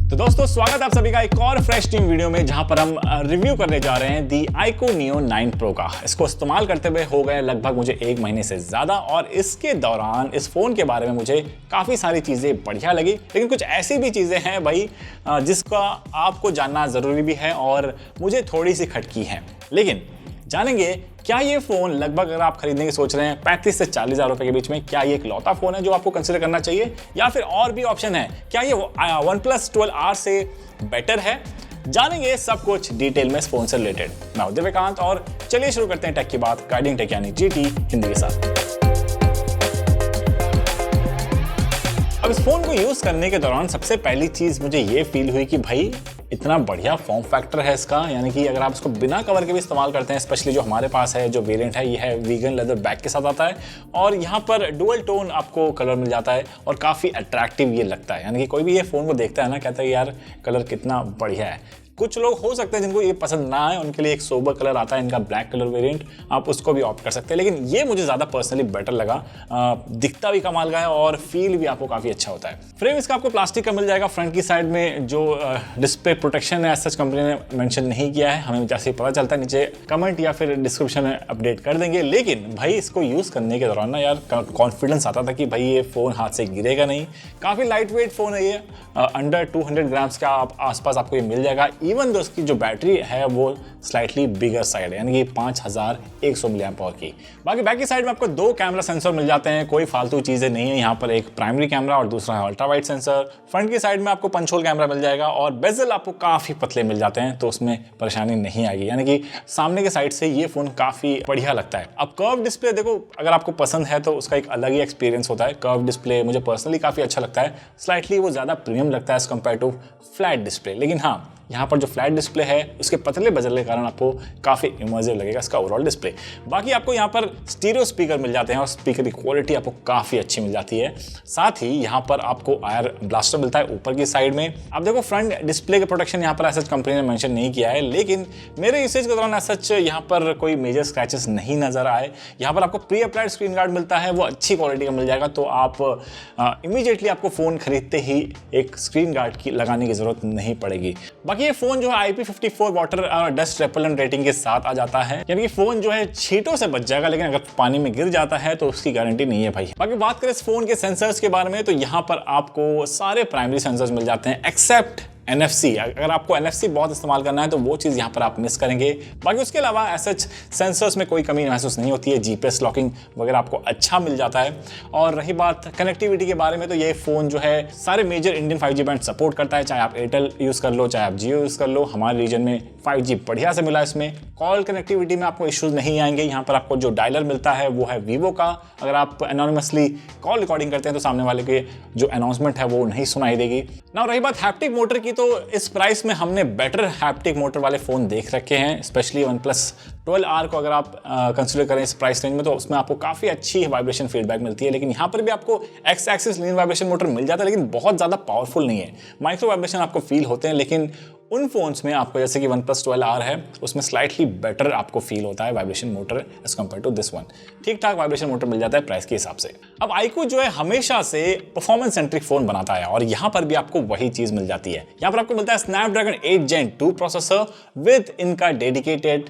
तो दोस्तों स्वागत है आप सभी का एक और फ्रेश टीम वीडियो में, जहां पर हम रिव्यू करने जा रहे हैं दी iQOO Neo 9 Pro का। इसको इस्तेमाल करते हुए हो गए लगभग मुझे 1 महीने से ज़्यादा, और इसके दौरान इस फ़ोन के बारे में मुझे काफ़ी सारी चीज़ें बढ़िया लगी, लेकिन कुछ ऐसी भी चीज़ें हैं भाई जिसका आपको जानना ज़रूरी भी है और मुझे थोड़ी सी खटकी है। लेकिन जानेंगे क्या ये फ़ोन लगभग अगर आप खरीदने की सोच रहे हैं 35 से 40 हज़ार रुपये के बीच में, क्या ये एक लौता फ़ोन है जो आपको कंसिडर करना चाहिए, या फिर और भी ऑप्शन है? क्या ये OnePlus 12R से बेटर है? जानेंगे सब कुछ डिटेल में इस फोन से रिलेटेड। मैं हूं दिव्यकांत और चलिए शुरू करते हैं टेक की बात गाइडिंग टेक यानी जीटी हिंदी के साथ। अब इस फोन को यूज करने के दौरान सबसे पहली चीज मुझे ये फील हुई कि भाई इतना बढ़िया फॉर्म फैक्टर है इसका, यानी कि अगर आप इसको बिना कवर के भी इस्तेमाल करते हैं, स्पेशली जो हमारे पास है जो वेरिएंट है, ये है वीगन लेदर बैक के साथ आता है और यहाँ पर डुअल टोन आपको कलर मिल जाता है और काफ़ी अट्रैक्टिव ये लगता है। यानी कि कोई भी ये फ़ोन को देखता है ना, कहता है यार कलर कितना बढ़िया है। कुछ लोग हो सकते हैं जिनको ये पसंद ना आए, उनके लिए एक सोबर कलर आता है इनका ब्लैक कलर वेरिएंट, आप उसको भी ऑप्ट कर सकते हैं, लेकिन ये मुझे ज़्यादा पर्सनली बेटर लगा। दिखता भी कमाल का है और फील भी आपको काफ़ी अच्छा होता है। फ्रेम इसका आपको प्लास्टिक का मिल जाएगा। फ्रंट की साइड में जो डिस्प्ले प्रोटेक्शन है सच कंपनी ने मेंशन नहीं किया है, हमें जैसे पता चलता है नीचे कमेंट या फिर डिस्क्रिप्शन में अपडेट कर देंगे। लेकिन भाई इसको यूज़ करने के दौरान ना यार कॉन्फिडेंस आता था कि भाई ये फ़ोन हाथ से गिरेगा नहीं। काफ़ी लाइट वेट फ़ोन है ये, अंडर 200 ग्राम्स का आसपास आपको ये मिल जाएगा। इवन दो इसकी जो बैटरी है वो स्लाइटली बिगर साइड है, यानी कि 5100 mAh की। बाकी बैक की साइड में आपको 2 कैमरा सेंसर मिल जाते हैं, कोई फालतू चीज़ें नहीं है यहाँ पर। एक प्राइमरी कैमरा और दूसरा है अल्ट्रा वाइड सेंसर। फ्रंट की साइड में आपको पंच होल कैमरा मिल जाएगा और बेजल आपको काफ़ी पतले मिल जाते हैं, तो उसमें परेशानी नहीं आएगी। यानी कि सामने के साइड से ये फ़ोन काफ़ी बढ़िया लगता है। अब कर्व डिस्प्ले देखो, अगर आपको पसंद है तो उसका एक अलग ही एक्सपीरियंस होता है। कर्व डिस्प्ले मुझे पर्सनली काफ़ी अच्छा लगता है, स्लाइटली वो ज़्यादा प्रीमियम लगता है as compare to flat display. लेकिन हाँ, यहाँ पर जो फ्लैट डिस्प्ले है उसके पतले बजल के कारण आपको काफ़ी इमर्सिव लगेगा इसका ओवरऑल डिस्प्ले। बाकी आपको यहाँ पर स्टीरियो स्पीकर मिल जाते हैं और स्पीकर की क्वालिटी आपको काफ़ी अच्छी मिल जाती है। साथ ही यहाँ पर आपको आयर ब्लास्टर मिलता है ऊपर की साइड में। अब देखो फ्रंट डिस्प्ले के प्रोटेक्शन यहाँ पर एसएच कंपनी ने मेंशन नहीं किया है, लेकिन मेरे यूसेज के दौरान एसएच यहाँ पर कोई मेजर स्क्रैचेस नहीं नजर आए। यहाँ पर आपको प्री अप्लाइड स्क्रीन गार्ड मिलता है, वो अच्छी क्वालिटी का मिल जाएगा, तो आप इमीडिएटली आपको फ़ोन खरीदते ही एक स्क्रीन गार्ड की लगाने की ज़रूरत नहीं पड़ेगी। बाकी ये फ़ोन जो है IP54 water dust repellent rating के साथ आ जाता है, यानी कि फ़ोन जो है छींटों से बच जाएगा, लेकिन अगर पानी में गिर जाता है तो उसकी गारंटी नहीं है भाई। बाकी बात करें इस फ़ोन के सेंसर्स के बारे में, तो यहाँ पर आपको सारे प्राइमरी सेंसर्स मिल जाते हैं एक्सेप्ट NFC। अगर आपको NFC बहुत इस्तेमाल करना है तो वो चीज़ यहाँ पर आप मिस करेंगे। बाकी उसके अलावा एसएच सेंसर्स में कोई कमी महसूस नहीं होती है। GPS लॉकिंग वगैरह आपको अच्छा मिल जाता है। और रही बात कनेक्टिविटी के बारे में, तो ये फ़ोन जो है सारे major Indian 5G band support करता है, चाहे आप एयरटेल यूज़ कर लो, चाहे आप जियो यूज़ कर लो। हमारे रीजन में 5G बढ़िया से मिला। इसमें कॉल कनेक्टिविटी में आपको इश्यूज़ नहीं आएंगे। यहाँ पर आपको जो डायलर मिलता है वो है वीवो का। अगर आप एनोनिमसली कॉल रिकॉर्डिंग करते हैं तो सामने वाले के जो अनाउंसमेंट है वो नहीं सुनाई देगी ना। रही बात हैप्टिक मोटर की, तो इस प्राइस में हमने बेटर हैप्टिक मोटर वाले फ़ोन देख रखे हैं, स्पेशली OnePlus 12R को अगर आप कंसीडर करें इस प्राइस रेंज में, तो उसमें आपको काफ़ी अच्छी वाइब्रेशन फीडबैक मिलती है। लेकिन यहाँ पर भी आपको एक्स एक्सिस लीन वाइब्रेशन मोटर मिल जाता है, लेकिन बहुत ज़्यादा पावरफुल नहीं है। माइक्रो वाइब्रेशन आपको फील होते हैं, लेकिन उन फोन्स में आपको जैसे कि OnePlus 12R है उसमें स्लाइटली बेटर आपको फील होता है vibration motor as compare to this one. ठीक ठाक वाइब्रेशन मोटर मिल जाता है प्राइस के हिसाब से। अब iQOO जो है हमेशा से परफॉर्मेंस सेंट्रिक फोन बनाता है और यहाँ पर भी आपको वही चीज़ मिल जाती है। यहाँ पर आपको मिलता है स्नैपड्रैगन 8 Gen 2 प्रोसेसर विद इनका डेडिकेटेड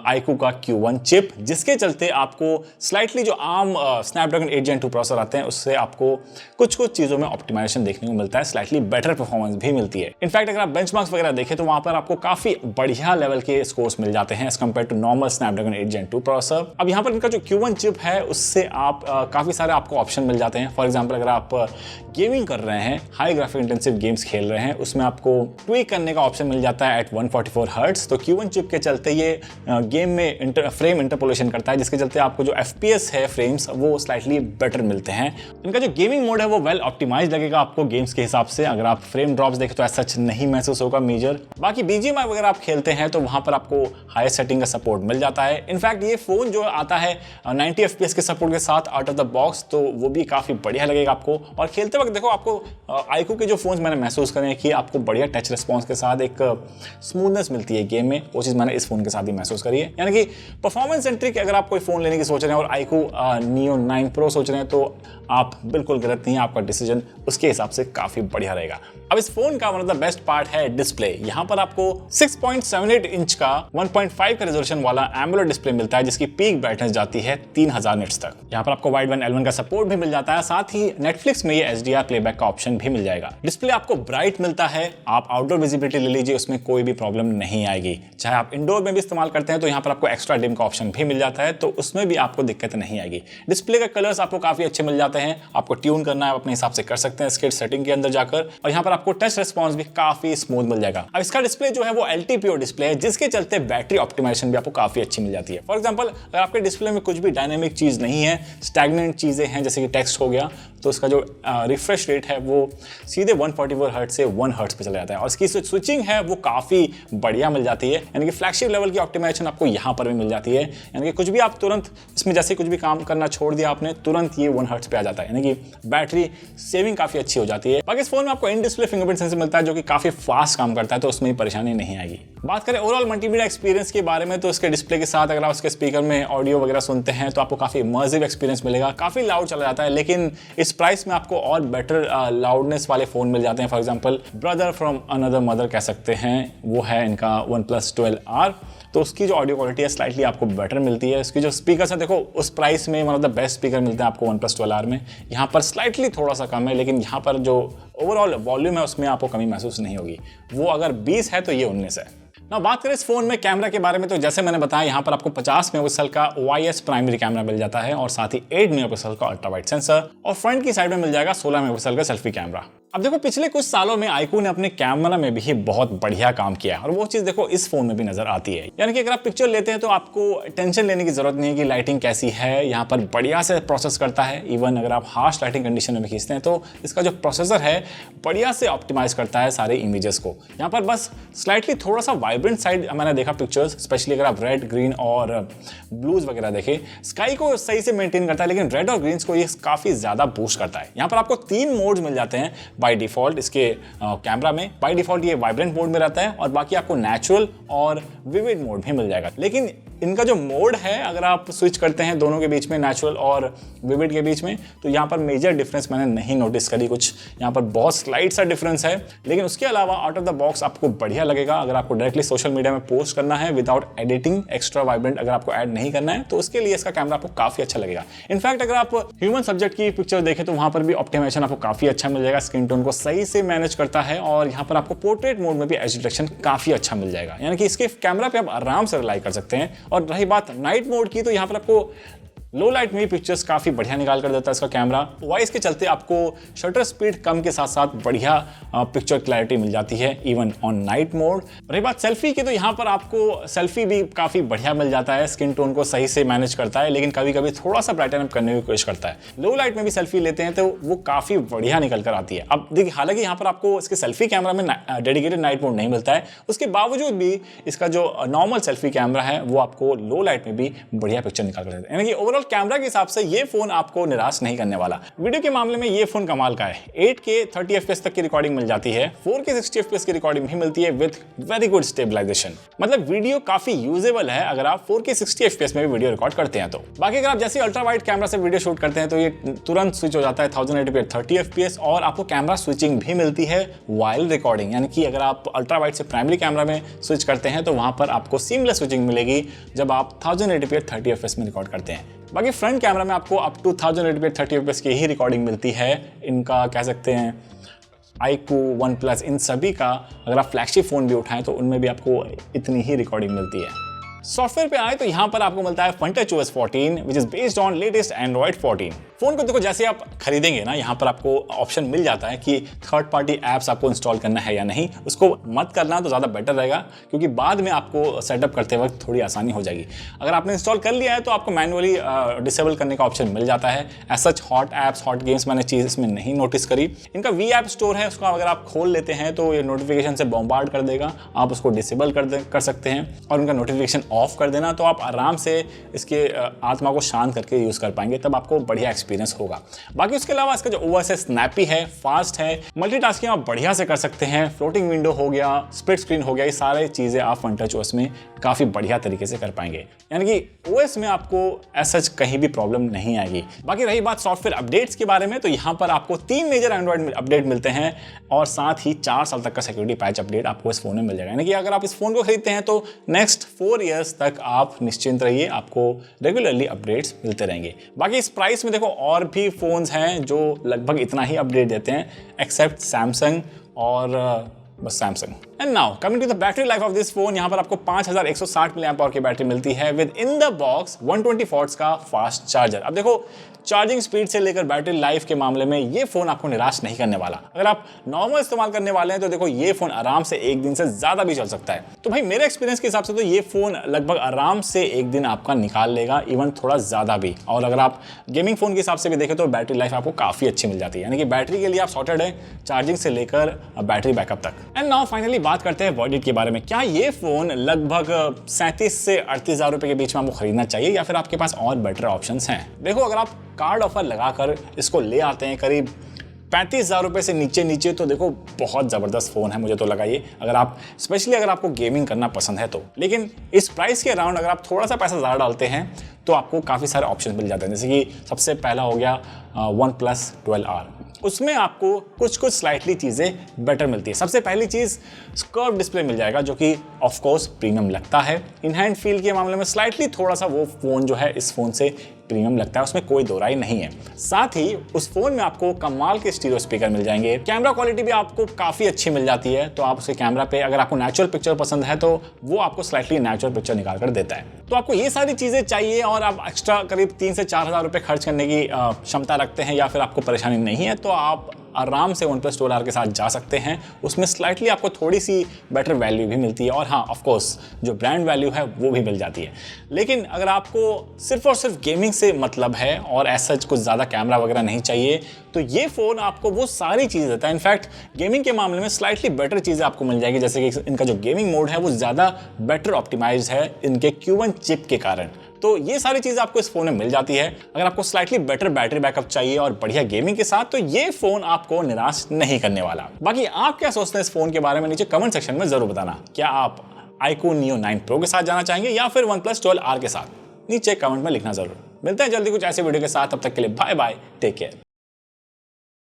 iQOO का Q1 चिप, जिसके चलते आपको स्लाइटली जो आम स्नैपड्रैगन 8 Gen 2 प्रोसेसर आते हैं उससे आपको कुछ चीज़ों में ऑप्टिमाइजेशन देखने को मिलता है, स्लाइटली बेटर परफॉर्मेंस भी मिलती है। इनफैक्ट अगर आप बेंचमार्क्स वगैरह देखें तो वहां पर आपको काफी बढ़िया लेवल के स्कोर्स मिल जाते हैं as compare to normal Snapdragon 8 Gen 2 processor. अब यहाँ पर इनका जो Q1 चिप है उससे आप काफी सारे आपको ऑप्शन मिल जाते हैं। फॉर एग्जांपल अगर आप गेमिंग कर रहे हैं, हाई ग्राफिक इंटेंसिव गेम्स खेल रहे हैं, उसमें आपको ट्वीक करने का ऑप्शन मिल जाता है एट 144 हर्ट्ज। तो Q1 चिप के चलते ये गेम में फ्रेम इंटरपोलेशन करता है, जिसके चलते आपको जो FPS है फ्रेम्स वो स्लाइटली बेटर मिलते हैं। इनका जो गेमिंग मोड है वो वेल ऑप्टिमाइज लगेगा आपको गेम्स के हिसाब से। अगर आप फ्रेम ड्रॉप्स देखें तो ऐसा सच नहीं महसूस होगा मेजर, यूजर। बाकी BGMI वगैरह आप खेलते हैं तो वहां पर आपको हायर सेटिंग का सपोर्ट मिल जाता है। इनफैक्ट ये फोन जो आता है 90 FPS के सपोर्ट के साथ आउट ऑफ द बॉक्स, तो वो भी काफी बढ़िया लगेगा आपको। और खेलते वक्त देखो आपको iQOO के जो फोन्स मैंने महसूस करे हैं कि आपको बढ़िया टच रिस्पॉन्स के साथ एक स्मूथनेस मिलती है गेम में, वो चीज मैंने इस फोन के साथ ही महसूस करी है। यानी कि परफॉर्मेंस सेंट्रिक अगर आप कोई फोन लेने की सोच रहे हैं और iQOO Neo 9 Pro सोच रहे हैं तो आप बिल्कुल गलत नहीं है, आपका डिसीजन उसके हिसाब से काफी बढ़िया रहेगा। अब इस फोन का one of the best part है डिस्प्ले। यहाँ पर आपको 6.78 इंच का 1.5 का रेजोल्यूशन वाला एमोलेड डिस्प्ले मिलता है जिसकी पीक ब्राइटनेस जाती है 3000 निट्स तक। यहाँ पर आपको वाइड वन L1 का सपोर्ट भी मिल जाता है, साथ ही नेटफ्लिक्स में ये HDR प्लेबैक का ऑप्शन भी मिल जाएगा। डिस्प्ले आपको ब्राइट मिलता है, आप आउटडोर विजिबिलिटी ले लीजिए, उसमें कोई भी प्रॉब्लम नहीं आएगी। चाहे आप इंडोर में भी इस्तेमाल करते हैं तो यहाँ पर आपको एक्स्ट्रा डिम का ऑप्शन भी मिल जाता है, तो उसमें भी आपको दिक्कत नहीं आएगी। डिस्प्ले का कलर्स आपको काफी अच्छे मिल जाते हैं, आपको ट्यून करना है अपने हिसाब से कर सकते हैं स्किट सेटिंग के अंदर जाकर, और यहाँ पर आपको टच रिस्पॉन्स भी काफी स्मूथ मिल जाएगा। अब इसका डिस्प्ले जो है वो LTPO डिस्प्ले है जिसके चलते बैटरी ऑप्टिमाइजेशन भी आपको काफी अच्छी मिल जाती है। फॉर एग्जांपल अगर आपके डिस्प्ले में कुछ भी डायनेमिक चीज नहीं है, स्टैग्नेंट चीजें हैं जैसे कि टेक्स्ट हो गया, तो इसका जो रिफ्रेश रेट है वो सीधे 144 हर्ट्ज से 1 हर्ट्ज पे चला जाता है, और इसकी स्विचिंग है वो काफी बढ़िया मिल जाती है। यानी कि फ्लैगशिप लेवल की ऑप्टिमाइजेशन आपको यहाँ पर भी मिल जाती है, यानी कि कुछ भी आप तुरंत इसमें जैसे कुछ भी काम करना छोड़ दिया आपने, तुरंत ये 1 हर्ट्ज पे आ जाता है, यानी कि बैटरी सेविंग काफी अच्छी हो जाती है। बाकी इस फोन में आपको इन डिस्प्ले फिंगरप्रिंट सेंसर मिलता है जो कि काफी फास्ट काम करता है, तो उसमें परेशानी नहीं आएगी। बात करें ओवरऑल मल्टीमीडिया एक्सपीरियंस के बारे में, तो इसके डिस्प्ले के साथ अगर आप उसके स्पीकर में ऑडियो वगैरह सुनते हैं तो आपको काफी इमर्सिव एक्सपीरियंस मिलेगा। काफी लाउड चला जाता है, लेकिन इस प्राइस में आपको और बेटर लाउडनेस वाले फोन मिल जाते हैं। For example brother from another mother कह सकते हैं, वो है इनका OnePlus 12R, तो उसकी जो ऑडियो क्वालिटी है स्लाइटली आपको बेटर मिलती है। इसकी जो स्पीकर है देखो उस प्राइस में one of the best speaker मिलते हैं आपको OnePlus 12R में, यहाँ पर स्लाइटली थोड़ा सा कम है, लेकिन यहाँ पर जो ओवरऑल वॉल्यूम है उसमें आपको कमी महसूस नहीं होगी। वो अगर 20 है तो ये 19 है। ना बात करें इस फोन में कैमरा के बारे में, तो जैसे मैंने बताया यहाँ पर आपको 50 मेगापिक्सल का OIS प्राइमरी कैमरा मिल जाता है और साथ ही 8 मेगापिक्सल का अल्ट्रा वाइड सेंसर, और फ्रंट की साइड में मिल जाएगा 16 मेगापिक्सल का सेल्फी कैमरा। अब देखो पिछले कुछ सालों में iQOO ने अपने कैमरा में भी बहुत बढ़िया काम किया और वो चीज देखो इस फोन में भी नजर आती है। यानी कि अगर आप पिक्चर लेते हैं तो आपको टेंशन लेने की जरूरत नहीं है कि लाइटिंग कैसी है, यहाँ पर बढ़िया से प्रोसेस करता है। इवन अगर आप हार्श लाइटिंग कंडीशन में खींचते हैं तो इसका जो प्रोसेसर है बढ़िया से ऑप्टिमाइज करता है सारे इमेजेस को। यहाँ पर बस स्लाइटली थोड़ा सा वाइब्रेंट साइड मैंने देखा पिक्चर्स, स्पेशली अगर आप रेड, ग्रीन और ब्लूज वगैरह देखें, स्काई को सही से मेंटेन करता है, लेकिन रेड और ग्रीन्स को ये काफी ज्यादा बूस्ट करता है। यहाँ पर आपको 3 मोड्स मिल जाते हैं बाय डिफॉल्ट इसके कैमरा में। बाय डिफॉल्ट ये वाइब्रेंट मोड में रहता है और बाकी आपको नेचुरल और विविड मोड भी मिल जाएगा। लेकिन इनका जो मोड है अगर आप स्विच करते हैं दोनों के बीच में, नेचुरल और विविड के बीच में, तो यहाँ पर मेजर डिफरेंस मैंने नहीं नोटिस करी कुछ। यहाँ पर बहुत स्लाइट सा डिफरेंस है, लेकिन उसके अलावा आउट ऑफ द बॉक्स आपको बढ़िया लगेगा। अगर आपको डायरेक्टली सोशल मीडिया में पोस्ट करना है विदाउट एडिटिंग, एक्स्ट्रा वाइब्रेंट अगर आपको ऐड नहीं करना है, तो उसके लिए इसका कैमरा आपको काफी अच्छा लगेगा। इनफैक्ट अगर आप ह्यूमन सब्जेक्ट की पिक्चर देखें तो वहां पर भी ऑप्टिमाइजेशन आपको काफी अच्छा मिल जाएगा, स्किन टोन को सही से मैनेज करता है, और यहाँ पर आपको पोर्ट्रेट मोड में भी एज डिटेक्शन काफी अच्छा मिल जाएगा। यानी कि इसके कैमरा पे आप आराम से रिलाई कर सकते हैं। और रही बात नाइट मोड की, तो यहाँ पर आपको लो लाइट में भी पिक्चर्स काफी बढ़िया निकाल कर देता है इसका कैमरा। वॉइस के चलते आपको शटर स्पीड कम के साथ साथ बढ़िया पिक्चर क्लैरिटी मिल जाती है इवन ऑन नाइट मोड। रही बात सेल्फी की, तो यहाँ पर आपको सेल्फी भी काफी बढ़िया मिल जाता है, स्किन टोन को सही से मैनेज करता है, लेकिन कभी कभी थोड़ा सा ब्राइटन अप करने की कोशिश करता है। लो लाइट में भी सेल्फी लेते हैं तो वो काफी बढ़िया निकल कर आती है। अब देखिए हालांकि यहाँ पर आपको इसके सेल्फी कैमरा में डेडिकेटेड नाइट मोड नहीं मिलता है, उसके बावजूद भी इसका जो नॉर्मल सेल्फी कैमरा है वो आपको लो लाइट में भी बढ़िया पिक्चर निकाल कर देता है। यानी कि ओवरऑल कैमरा के हिसाब से ये फोन आपको निराश नहीं करने वाला। वीडियो के मामले में ये फोन कमाल का है। 8K 30 FPS तक की रिकॉर्डिंग मिल जाती है, 4K 60 FPS की रिकॉर्डिंग भी मिलती है विद वेरी गुड स्टेबलाइजेशन। मतलब वीडियो काफी यूजेबल है अगर आप 4K 60 FPS में भी वीडियो रिकॉर्ड करते हैं तो। बाकी अगर आप जैसे अल्ट्रा वाइड कैमरा से वीडियो शूट करते हैं तो ये तुरंत स्विच हो जाता है 1080p 30 FPS, और आपको कैमरा स्विचिंग भी मिलती है वाइल रिकॉर्डिंग। यानी कि अगर आप अल्ट्रा वाइड से प्राइमरी कैमरा में स्विच करते हैं तो वहां पर आपको सीमलेस स्विचिंग मिलेगी जब आप 1080p 30 FPS में रिकॉर्ड करते हैं। बाकी फ्रंट कैमरा में आपको अप टू 1080p 30 FPS की ही रिकॉर्डिंग मिलती है। इनका कह सकते हैं iQOO, OnePlus, इन सभी का अगर आप फ्लैगशिप फोन भी उठाएं तो उनमें भी आपको इतनी ही रिकॉर्डिंग मिलती है। सॉफ्टवेयर पे आए तो यहाँ पर आपको मिलता है FunTouch OS 14 which is based on latest Android 14। Phone को देखो जैसे आप खरीदेंगे ना, यहाँ पर आपको ऑप्शन मिल जाता है कि थर्ड पार्टी एप्स आपको इंस्टॉल करना है या नहीं। उसको मत करना तो ज़्यादा बेटर रहेगा, क्योंकि बाद में आपको सेटअप करते वक्त थोड़ी आसानी हो जाएगी। अगर आपने इंस्टॉल कर लिया है तो आपको मैनुअली डिसेबल करने का ऑप्शन मिल जाता है। As such hot apps, hot games मैंने चीज़ इसमें नहीं नोटिस करी। इनका वी ऐप स्टोर है, उसको अगर आप खोल लेते हैं तो ये नोटिफिकेशन से बॉम्बार्ड कर देगा, आप उसको डिसेबल कर सकते हैं और उनका नोटिफिकेशन ऑफ कर देना, तो आप आराम से इसके आत्मा को शांत करके यूज़ कर पाएंगे, तब आपको बढ़िया एक्सपीरियंस होगा। बाकी उसके अलावा इसका जो ओएस है स्नैपी है, फास्ट है, मल्टीटास्किंग आप बढ़िया से कर सकते हैं, फ्लोटिंग विंडो हो गया, स्प्लिट स्क्रीन हो गया, ये सारी चीज़ें आप वन टच ओएस में काफ़ी बढ़िया तरीके से कर पाएंगे। यानी कि ओएस में आपको ऐसा कहीं भी प्रॉब्लम नहीं आएगी। बाकी रही बात सॉफ्टवेयर अपडेट्स के बारे में, तो यहाँ पर आपको 3 मेजर एंड्रॉइड अपडेट मिलते हैं और साथ ही 4 साल तक का सिक्योरिटी पैच अपडेट आपको इस फोन में मिल जाएगा। यानी कि अगर आप इस फोन को खरीदते हैं तो नेक्स्ट 4 ईयर्स तक आप निश्चिंत रहिए, आपको रेगुलरली अपडेट्स मिलते रहेंगे। बाकी इस प्राइस में देखो और भी फोन्स हैं जो लगभग इतना ही अपडेट देते हैं, एक्सेप्ट सैमसंग और बस Samsung. And now coming to the battery life of this phone, यहाँ पर आपको 5160 मिली एम्प आवर की बैटरी मिलती है with in the box 120 watts का फास्ट चार्जर। अब देखो चार्जिंग स्पीड से लेकर बैटरी लाइफ के मामले में ये फोन आपको निराश नहीं करने वाला। अगर आप नॉर्मल इस्तेमाल करने वाले हैं तो देखो ये फोन आराम से 1 दिन से ज्यादा भी चल सकता है। तो भाई मेरे एक्सपीरियंस के हिसाब से तो ये फोन लगभग आराम से 1 दिन आपका निकाल लेगा, इवन थोड़ा ज्यादा भी। और अगर आप गेमिंग फोन के हिसाब से भी देखें तो बैटरी लाइफ आपको काफी अच्छी मिल जाती है, यानी कि बैटरी के लिए आप सॉर्टेड है, चार्जिंग से लेकर बैटरी बैकअप तक। एंड नाउ फाइनली बात करते हैं बॉडी के बारे में। क्या ये फोन लगभग 37 से 38 हज़ार रुपए के बीच में आपको खरीदना चाहिए या फिर आपके पास और बेटर ऑप्शंस हैं? देखो अगर आप कार्ड ऑफर लगाकर इसको ले आते हैं करीब 35,000 रुपए से नीचे तो देखो बहुत ज़बरदस्त फ़ोन है, मुझे तो लगा ये। अगर आप स्पेशली अगर आपको गेमिंग करना पसंद है तो। लेकिन इस प्राइस के अराउंड अगर आप थोड़ा सा पैसा ज़्यादा डालते हैं तो आपको काफ़ी सारे ऑप्शन मिल जाते हैं। जैसे कि सबसे पहला हो गया OnePlus 12R, उसमें आपको कुछ स्लाइटली चीज़ें बेटर मिलती है। सबसे पहली चीज़ कर्व डिस्प्ले मिल जाएगा जो कि ऑफ कोर्स प्रीमियम लगता है। इन हैंड फील के मामले में स्लाइटली थोड़ा सा वो फ़ोन जो है इस फ़ोन से प्रीमियम लगता है, उसमें कोई दो राय नहीं है। साथ ही उस फोन में आपको कमाल के स्टीरियो स्पीकर मिल जाएंगे, कैमरा क्वालिटी भी आपको काफ़ी अच्छी मिल जाती है। तो आप उसके कैमरा पे अगर आपको नेचुरल पिक्चर पसंद है तो वो आपको स्लाइटली नेचुरल पिक्चर निकाल कर देता है। तो आपको ये सारी चीज़ें चाहिए और आप एक्स्ट्रा करीब 3 से 4 हज़ार रुपये खर्च करने की क्षमता रखते हैं या फिर आपको परेशानी नहीं है तो आप आराम से OnePlus 12R के साथ जा सकते हैं। उसमें स्लाइटली आपको थोड़ी सी बेटर वैल्यू भी मिलती है और हाँ ऑफ कोर्स जो ब्रांड वैल्यू है वो भी मिल जाती है। लेकिन अगर आपको सिर्फ और सिर्फ गेमिंग से मतलब है और ऐसा कुछ ज़्यादा कैमरा वगैरह नहीं चाहिए तो ये फ़ोन आपको वो सारी चीज़ें देता है। इनफैक्ट गेमिंग के मामले में स्लाइटली बेटर चीज़ें आपको मिल जाएगी, जैसे कि इनका जो गेमिंग मोड है वो ज़्यादा बेटर ऑप्टिमाइज है इनके Q1 चिप के कारण। तो ये सारी चीज़ आपको इस फोन में मिल जाती है। अगर आपको स्लाइटली बेटर बैटरी बैकअप चाहिए और बढ़िया गेमिंग के साथ तो ये फोन आपको निराश नहीं करने वाला। बाकी आप क्या सोचते हैं इस फोन के बारे में नीचे कमेंट सेक्शन में जरूर बताना। क्या आप iQOO Neo 9 Pro के साथ जाना चाहेंगे या फिर OnePlus 12R के साथ? नीचे कमेंट में लिखना जरूर। मिलते हैं जल्दी कुछ ऐसे वीडियो के साथ, तब तक के लिए बाय बाय, टेक केयर।